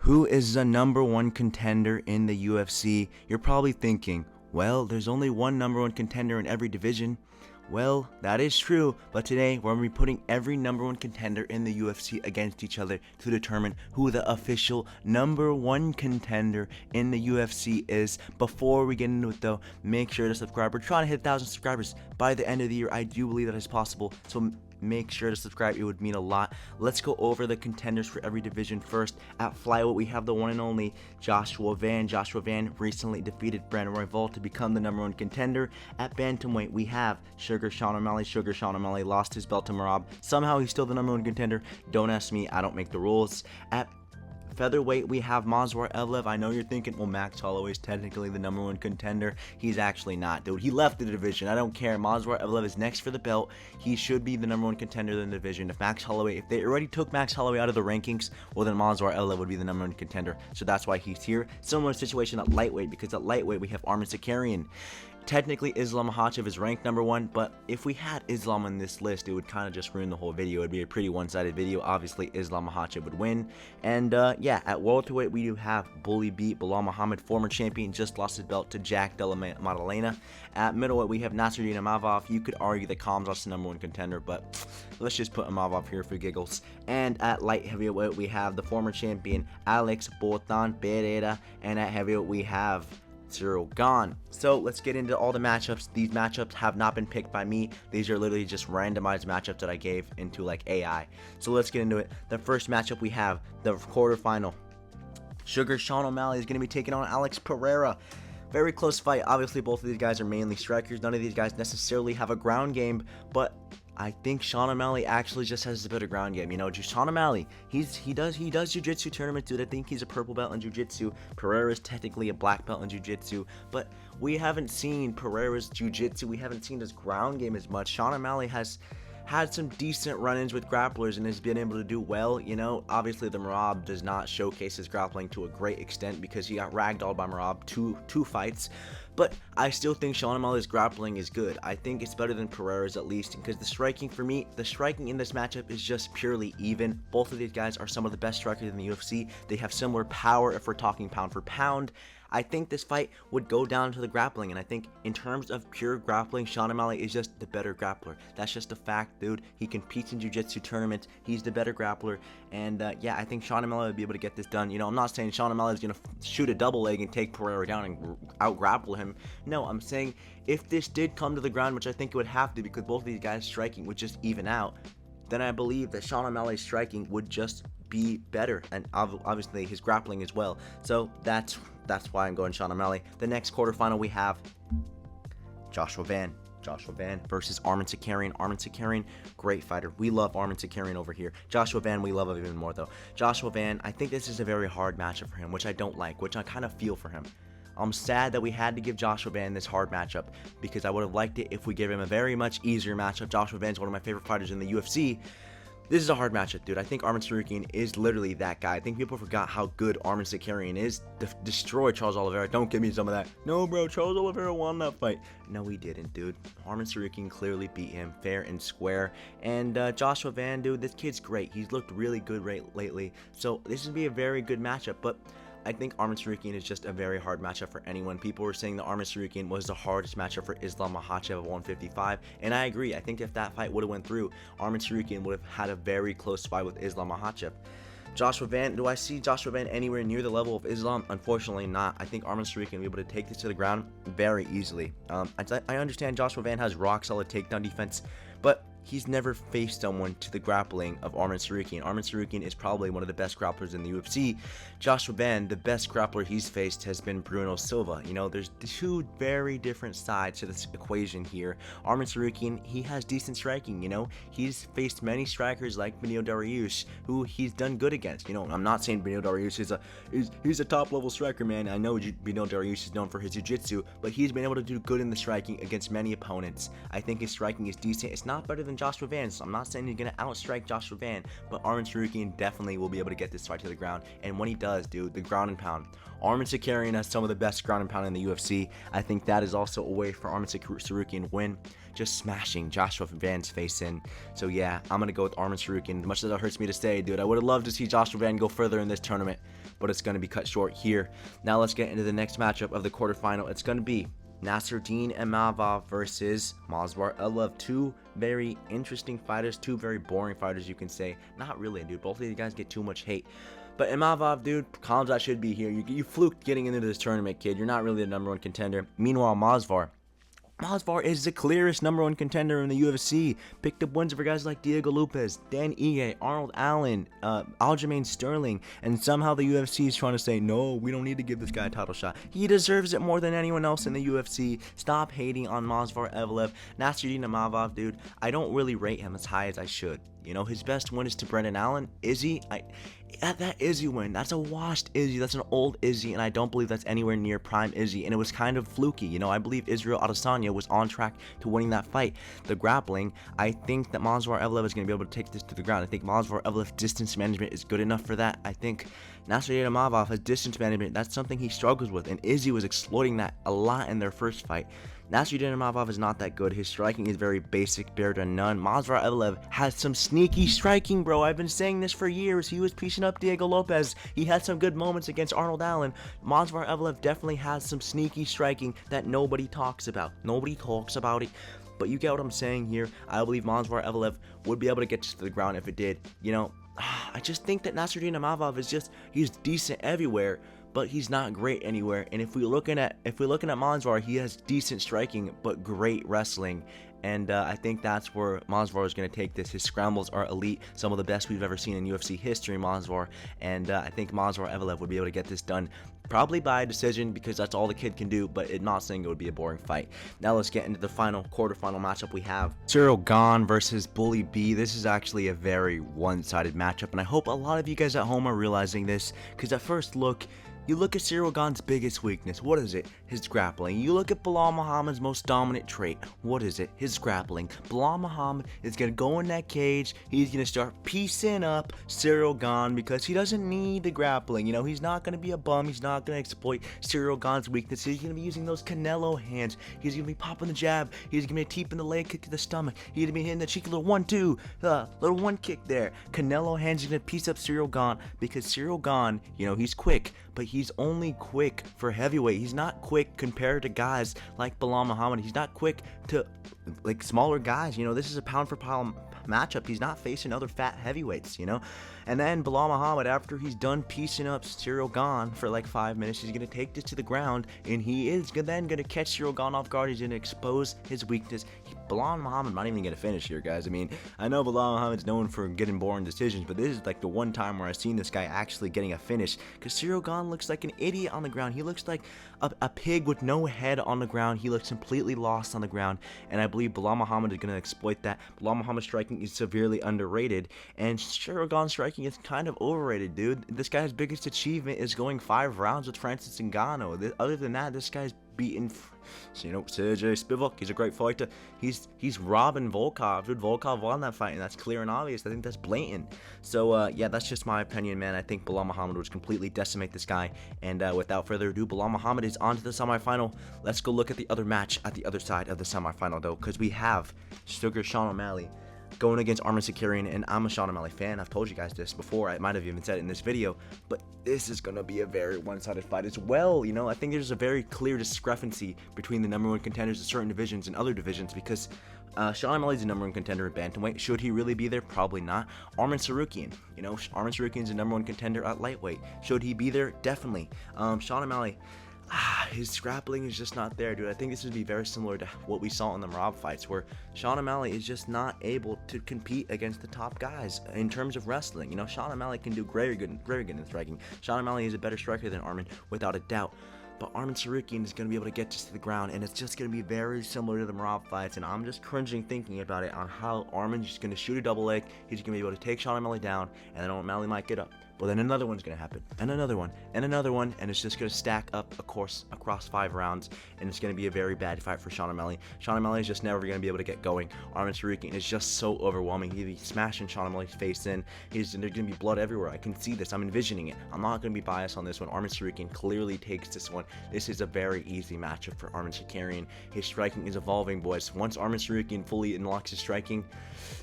Who is the number one contender in the UFC? You're probably thinking, well, there's only one number one contender in every division. Well, that is true, but today we're going to be putting every number one contender in the UFC against each other to determine who the official number one contender in the UFC is. Before we get into it though, make sure to subscribe. We're trying to hit 1,000 subscribers by the end of the year. I do believe that is possible, so make sure to subscribe. It would mean a lot. Let's go over the contenders for every division first. At flyweight, we have the one and only Joshua Van. Joshua Van recently defeated Brandon Royval to become the number one contender. At bantamweight, we have Sugar Sean O'Malley. Sugar Sean O'Malley lost his belt to Merab. Somehow he's still the number one contender. Don't ask me, I don't make the rules. At featherweight, we have Movsar Evloev. I know you're thinking, well, Max Holloway is technically the number one contender. He's actually not, dude. He left the division. I don't care. Movsar Evloev is next for the belt. He should be the number one contender in the division. If they already took Max Holloway out of the rankings, well, then Movsar Evloev would be the number one contender. So that's why he's here. Similar situation at lightweight, because at lightweight, we have Arman Sakarian. Technically, Islam Makhachev is ranked number one, but if we had Islam on this list, it would kind of just ruin the whole video. It would be a pretty one-sided video. Obviously, Islam Makhachev would win. And yeah, at welterweight, we do have Bully beat Bilal Muhammad, former champion, just lost his belt to Jack Della Maddalena. At middleweight, we have Nasruddin Imavov. You could argue that Khamzat's the number one contender, but let's just put Imavov here for giggles. And at light heavyweight, we have the former champion Alex Botan Pereira. And at heavyweight, we have Cyril Gane. So let's get into all the matchups. These matchups have not been picked by me. These are literally just randomized matchups that I gave into like AI. So let's get into it. The first matchup we have, the quarterfinal. Sugar Sean O'Malley is going to be taking on Alex Pereira. Very close fight. Obviously, both of these guys are mainly strikers. None of these guys necessarily have a ground game, but I think Sean O'Malley actually just has a better ground game. You know, just Sean O'Malley, he does jiu-jitsu tournaments, dude. I think he's a purple belt in jiu-jitsu. Pereira is technically a black belt in jiu-jitsu, but we haven't seen Pereira's jiu-jitsu. We haven't seen his ground game as much. Sean O'Malley has had some decent run-ins with grapplers and has been able to do well. You know, obviously the Merab does not showcase his grappling to a great extent because he got ragdolled by Merab two fights. But I still think Sean O'Malley's grappling is good. I think it's better than Pereira's at least, because the striking, for me, the striking in this matchup is just purely even. Both of these guys are some of the best strikers in the UFC. They have similar power if we're talking pound for pound. I think this fight would go down to the grappling, and I think in terms of pure grappling, Sean O'Malley is just the better grappler. That's just a fact, dude. He competes in jiu-jitsu tournaments. He's the better grappler, and yeah, I think Sean O'Malley would be able to get this done. You know, I'm not saying Sean O'Malley is going to shoot a double leg and take Pereira down and out-grapple him. No, I'm saying if this did come to the ground, which I think it would have to because both of these guys striking would just even out, then I believe that Sean O'Malley's striking would just be better, and obviously his grappling as well. So that's why I'm going Sean O'Malley. The next quarterfinal we have Joshua Van. Joshua Van versus Arman Sakarian. Arman Sakarian, great fighter. We love Arman Sakarian over here. Joshua Van, we love him even more though. Joshua Van, I think this is a very hard matchup for him, which I don't like, which I kind of feel for him. I'm sad that we had to give Joshua Van this hard matchup because I would have liked it if we gave him a very much easier matchup. Joshua Van's one of my favorite fighters in the UFC. This is a hard matchup, dude. I think Arman Sakarian is literally that guy. I think people forgot how good Arman Sakarian is. Destroy Charles Oliveira. Don't give me some of that. No, bro, Charles Oliveira won that fight. No, he didn't, dude. Arman Sakarian clearly beat him fair and square. And Joshua Van, dude, this kid's great. He's looked really good lately. So this would be a very good matchup, but I think Arman Sakarian is just a very hard matchup for anyone. People were saying that Arman Sakarian was the hardest matchup for Islam Makhachev at 155, and I agree. I think if that fight would have went through, Arman Sakarian would have had a very close fight with Islam Makhachev. Joshua Van, do I see Joshua Van anywhere near the level of Islam? Unfortunately not. I think Arman Sakarian will be able to take this to the ground very easily. I understand Joshua Van has rock solid takedown defense, but he's never faced someone to the grappling of Arman Sakarian. Arman Sakarian is probably one of the best grapplers in the UFC. Joshua Van, the best grappler he's faced has been Bruno Silva. You know, there's two very different sides to this equation here. Arman Sakarian, he has decent striking, you know. He's faced many strikers like Beneil Dariush, who he's done good against. You know, I'm not saying Beneil Dariush is a top-level striker, man. I know Beneil Dariush is known for his jiu-jitsu, but he's been able to do good in the striking against many opponents. I think his striking is decent. It's not better than Joshua Van, so I'm not saying he's going to outstrike Joshua Van, but Arman Sakarian definitely will be able to get this fight to the ground, and when he does, dude, the ground and pound. Arman Sakarian has some of the best ground and pound in the UFC. I think that is also a way for Arman Sakarian to win, just smashing Joshua Van's face in. So yeah, I'm going to go with Arman Sakarian. As much as it hurts me to say, dude, I would have loved to see Joshua Van go further in this tournament, but it's going to be cut short here. Now let's get into the next matchup of the quarterfinal. It's going to be Nasruddin Imavov versus Movsar Evloev. Two very interesting fighters, two very boring fighters, you can say. Not really, dude. Both of these guys get too much hate. But Imavov, dude, Khamzat should be here. You fluked getting into this tournament, kid. You're not really the #1 contender. Meanwhile, Movsar is the clearest #1 contender in the UFC. Picked up wins for guys like Diego Lopez, Dan Ige, Arnold Allen, Aljamain Sterling, and somehow the UFC is trying to say, no, we don't need to give this guy a title shot. He deserves it more than anyone else in the UFC. Stop hating on Movsar Evloev. Nasruddin Imavov, dude, I don't really rate him as high as I should. You know, his best win is to Brendan Allen. Izzy, that Izzy win, that's a washed Izzy. That's an old Izzy, and I don't believe that's anywhere near prime Izzy. And it was kind of fluky. You know, I believe Israel Adesanya was on track to winning that fight. The grappling, I think that Movsar Evloev is going to be able to take this to the ground. I think Movsar Evloev's distance management is good enough for that. I think Nasruddin Imavov has distance management. That's something he struggles with, and Izzy was exploiting that a lot in their first fight. Nasruddin Imavov is not that good. His striking is very basic, bare to none. Movsar Evloev has some sneaky striking, bro. I've been saying this for years. He was piecing up Diego Lopez. He had some good moments against Arnold Allen. Movsar Evloev definitely has some sneaky striking that nobody talks about. Nobody talks about it. But you get what I'm saying here. I believe Movsar Evloev would be able to get to the ground if it did. You know, I just think that Nasruddin Imavov is he's decent everywhere, but he's not great anywhere. And if we're looking at Movsar, he has decent striking but great wrestling. And I think that's where Movsar is going to take this. His scrambles are elite, some of the best we've ever seen in UFC history, Movsar. And I think Movsar Evloev would be able to get this done, probably by decision, because that's all the kid can do, but I'm not saying it would be a boring fight. Now let's get into the quarterfinal matchup we have. Ciryl Gane versus Bully B. This is actually a very one-sided matchup, and I hope a lot of you guys at home are realizing this, because at first look, you look at Ciryl Gane's biggest weakness. What is it? His grappling. You look at Belal Muhammad's most dominant trait. What is it? His grappling. Belal Muhammad is going to go in that cage. He's going to start piecing up Ciryl Gane because he doesn't need the grappling. You know, he's not going to be a bum. He's not going to exploit Ciryl Gane's weakness. He's going to be using those Canelo hands. He's going to be popping the jab. He's going to be teeping the leg kick to the stomach. He's going to be hitting the cheeky little 1-2. Little one kick there. Canelo hands are going to piece up Ciryl Gane because Ciryl Gane, you know, he's quick, but he's only quick for heavyweight. He's not quick compared to guys like Belal Muhammad. He's not quick to like smaller guys. You know, this is a pound for pound matchup. He's not facing other fat heavyweights, you know. And then Belal Muhammad, after he's done piecing up Ciryl Gane for like 5 minutes, he's going to take this to the ground, and he is then going to catch Ciryl Gane off guard. He's going to expose his weakness. Belal Muhammad not even going to finish here, guys. I mean, I know Belal Muhammad's known for getting boring decisions, but this is like the one time where I've seen this guy actually getting a finish, because Ciryl Gane looks like an idiot on the ground. He looks like a pig with no head on the ground. He looks completely lost on the ground, and I believe Belal Muhammad is going to exploit that. Belal Muhammad's striking is severely underrated, and Ciryl Gane's striking is kind of overrated, dude. This guy's biggest achievement is going 5 rounds with Francis Ngannou. Other than that, this guy's beaten, you know, Sergey Spivak. He's a great fighter. He's robbing Volkov. Dude, Volkov won that fight, and that's clear and obvious. I think that's blatant. So yeah, that's just my opinion, man. I think Belal Muhammad would completely decimate this guy. And without further ado, Belal Muhammad is on to the semifinal. Let's go look at the other match at the other side of the semifinal, though, because we have Sugar Sean O'Malley going against Arman Sakarian, and I'm a Sean O'Malley fan. I've told you guys this before. I might have even said it in this video, but this is going to be a very one-sided fight as well. You know, I think there's a very clear discrepancy between the #1 contenders in certain divisions and other divisions, because Sean O'Malley's the #1 contender at bantamweight. Should he really be there? Probably not. Arman Tsarukyan, you know, Arman Tsarukyan's the #1 contender at lightweight. Should he be there? Definitely. Sean O'Malley, his grappling is just not there, dude. I think this would be very similar to what we saw in the Marab fights, where Sean O'Malley is just not able to compete against the top guys in terms of wrestling. You know, Sean O'Malley can do very good in striking. Sean O'Malley is a better striker than Arman, without a doubt. But Arman Tsarukyan is going to be able to get this to the ground, and it's just going to be very similar to the Marab fights, and I'm just cringing thinking about it, on how Arman's just going to shoot a double leg. He's going to be able to take Sean O'Malley down, and then O'Malley might get up. But then another one's going to happen, and another one, and another one, and it's just going to stack up, of course, across 5 rounds, and it's going to be a very bad fight for Sean O'Malley. Sean O'Malley is just never going to be able to get going. Arman Tsarukyan is just so overwhelming. He'll be smashing Sean O'Malley's face in. There's going to be blood everywhere. I can see this. I'm envisioning it. I'm not going to be biased on this one. Arman Tsarukyan clearly takes this one. This is a very easy matchup for Arman Sakarian. His striking is evolving, boys. Once Arman Tsarukyan fully unlocks his striking,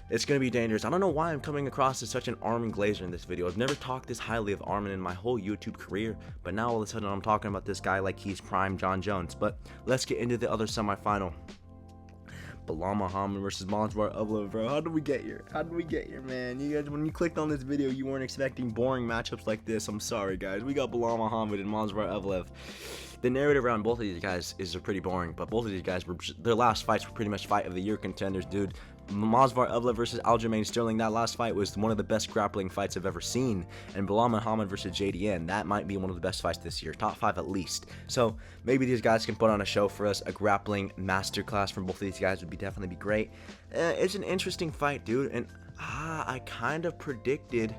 it's going to be dangerous. I don't know why I'm coming across as such an Arman Glazer in this video. I've never talked talked this highly of Armin in my whole YouTube career, but now all of a sudden I'm talking about this guy like he's prime John Jones. But let's get into the other semifinal. Belal Muhammad versus Movsar Evloev, bro. How did we get here? How did we get here, man? You guys, when you clicked on this video, you weren't expecting boring matchups like this. I'm sorry, guys. We got Belal Muhammad and Movsar Evloev. The narrative around both of these guys is pretty boring, but both of these guys were their last fights were pretty much fight of the year contenders, dude. Movsar Evloev versus Aljamain Sterling, that last fight was one of the best grappling fights I've ever seen. And Belal Muhammad versus JDN, that might be one of the best fights this year, top 5 at least. So maybe these guys can put on a show for us. A grappling masterclass from both of these guys would definitely be great. It's an interesting fight, dude, and I kind of predicted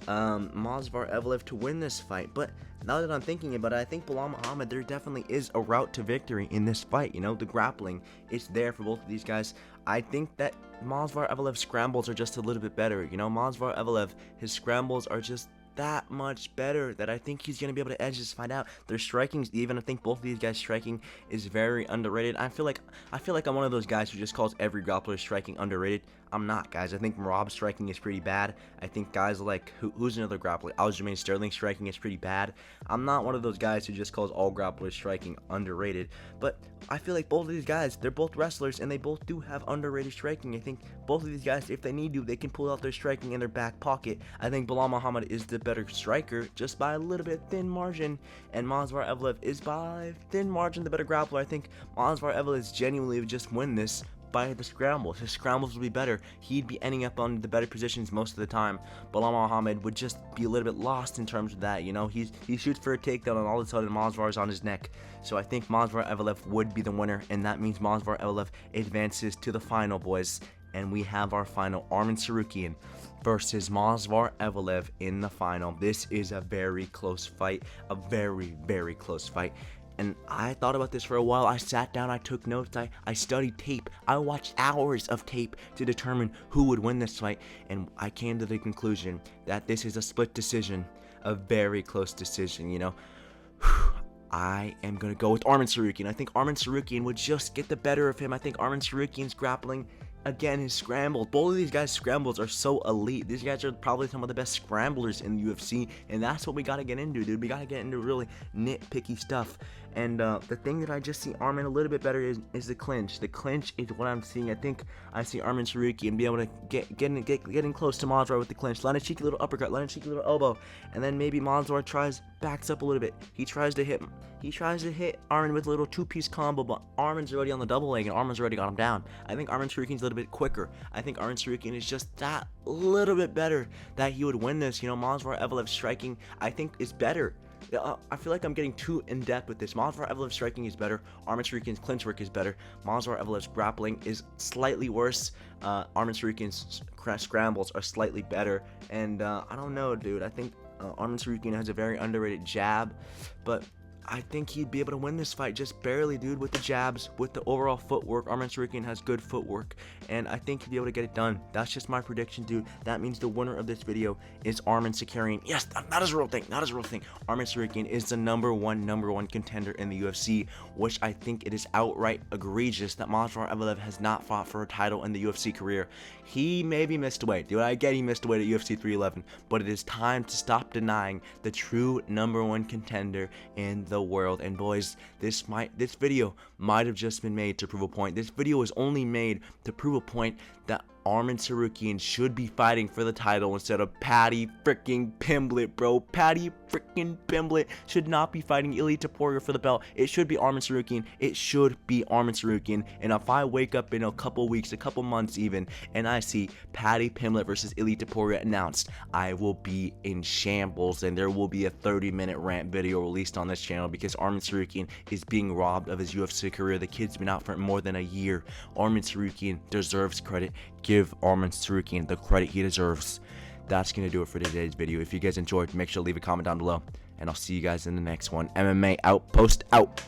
Movsar Evloev to win this fight, but now that I'm thinking about it, I think Belal Muhammad, there definitely is a route to victory in this fight. You know, the grappling is there for both of these guys. I think that Movsar Evloev's scrambles are just a little bit better. You know, Movsar Evloev, his scrambles are just that much better that I think he's going to be able to edge this fight out. Their striking, even I think both of these guys' striking is very underrated. I feel like I'm one of those guys who just calls every grappler striking underrated. I'm not, guys. I think Merab's striking is pretty bad. I think guys like, who's another grappler? Aljamain Sterling striking is pretty bad. I'm not one of those guys who just calls all grapplers striking underrated. But I feel like both of these guys, they're both wrestlers and they both do have underrated striking. I think both of these guys, if they need to, they can pull out their striking in their back pocket. I think Belal Muhammad is the better striker just by a little bit thin margin, and Movsar Evloev is by thin margin the better grappler. I think Movsar Evloev genuinely would just win this by the scrambles. His scrambles would be better. He'd be ending up on the better positions most of the time. Belal Muhammad would just be a little bit lost in terms of that. You know, he shoots for a takedown and all of a sudden Movsar is on his neck. So I think Movsar Evloev would be the winner, and that means Movsar Evloev advances to the final, boys. And we have our final, Arman Tsarukyan versus Movsar Evloev in the final. This is a very close fight, a very, very close fight. And I thought about this for a while. I sat down, I took notes, I studied tape. I watched hours of tape to determine who would win this fight. And I came to the conclusion that this is a split decision, a very close decision, you know. I am going to go with Arman Tsarukyan. I think Arman Tsarukyan would just get the better of him. I think Arman Tsarukyan's grappling, again, his scrambles. Both of these guys' scrambles are so elite. These guys are probably some of the best scramblers in the UFC, and that's what we got to get into, dude. We got to get into really nitpicky stuff. And the thing that I just see Arman a little bit better is the clinch. The clinch is what I'm seeing. I think I see Arman Tsarukyan be able to getting close to Movsar with the clinch. Land a cheeky little uppercut, land a cheeky little elbow, and then maybe Movsar backs up a little bit. He tries to hit Arman with a little two-piece combo, but Arman's already on the double leg and Arman's already got him down. I think Arman Tsarukyan's a little bit quicker. I think Arman Tsarukyan is just that little bit better that he would win this. You know, Movsar Evloev's striking, I think, is better. I feel like I'm getting too in-depth with this. Movsar Evloev's striking is better. Arman Tsarukyan's clinch work is better. Movsar Evloev's grappling is slightly worse. Arman Tsarukyan's scrambles are slightly better. And I don't know, dude. I think Arman Tsarukyan has a very underrated jab, but I think he'd be able to win this fight just barely, dude, with the jabs, with the overall footwork. Arman Tsarukyan has good footwork, and I think he'd be able to get it done. That's just my prediction, dude. That means the winner of this video is Arman Tsarukyan. Yes, that is a real thing. That is a real thing. Arman Tsarukyan is the number one contender in the UFC, which I think it is outright egregious that Movsar Evloev has not fought for a title in the UFC career. He maybe missed weight, dude. I get he missed weight at UFC 311, but it is time to stop denying the true number one contender in the world. And boys, this video might have just been made to prove a point. This video was only made to prove a point that Arman Tsarukyan should be fighting for the title instead of Paddy freaking Pimblett, bro. Paddy freaking Pimblett should not be fighting Ilia Topuria for the belt. It should be Arman Tsarukyan. It should be Arman Tsarukyan. And if I wake up in a couple weeks, a couple months even, and I see Paddy Pimblett versus Ilia Topuria announced, I will be in shambles, and there will be a 30-minute rant video released on this channel because Arman Tsarukyan is being robbed of his UFC career. The kid's been out for more than a year. Arman Tsarukyan deserves credit. Give Arman Tsarukyan the credit he deserves. That's going to do it for today's video. If you guys enjoyed, make sure to leave a comment down below. And I'll see you guys in the next one. MMA Outpost out.